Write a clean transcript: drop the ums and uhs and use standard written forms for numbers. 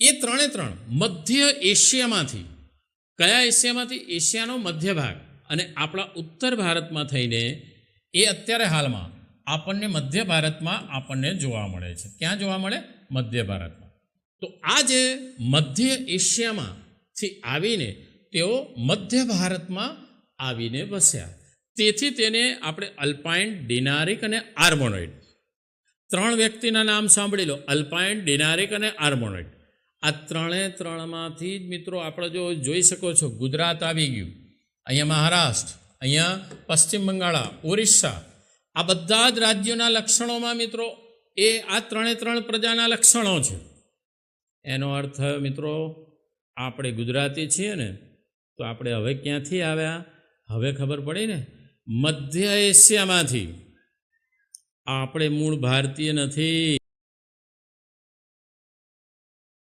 એ ત્રણે ત્રણ મધ્ય એશિયામાંથી, કયા એશિયામાંથી? એશિયાનો મધ્ય ભાગ અને આપણા ઉત્તર ભારતમાં થઈને એ અત્યારે હાલમાં આપણને મધ્ય ભારતમાં આપણને જોવા મળે છે. ક્યાં જોવા મળે? મધ્ય ભારતમાં. તો આ જે મધ્ય એશિયામાંથી આવીને તેઓ મધ્ય ભારતમાં આવીને વસ્યા. તેથી તેને આપણે અલ્પાઇન, ડિનારિક અને આર્મોનોઇડ, ત્રણ વ્યક્તિના નામ સાંભળી લો, અલ્પાઇન, ડિનારિક અને આર્મોનોઇડ. આ ત્રણે ત્રણમાંથી જ મિત્રો આપણે જો જોઈ શકો છો, ગુજરાત આવી ગયું, અહીંયા મહારાષ્ટ્ર, અહીંયા પશ્ચિમ બંગાળ, ઓરિસ્સા, આ બધા જ રાજ્યોના લક્ષણોમાં મિત્રો એ આ ત્રણે ત્રણ પ્રજાના લક્ષણો છે. એનો અર્થ મિત્રો આપણે ગુજરાતી છીએ ને, તો આપણે હવે ક્યાંથી આવ્યા? હવે ખબર પડી ને, મધ્ય એશિયામાંથી. આપણે મૂળ ભારતીય નથી.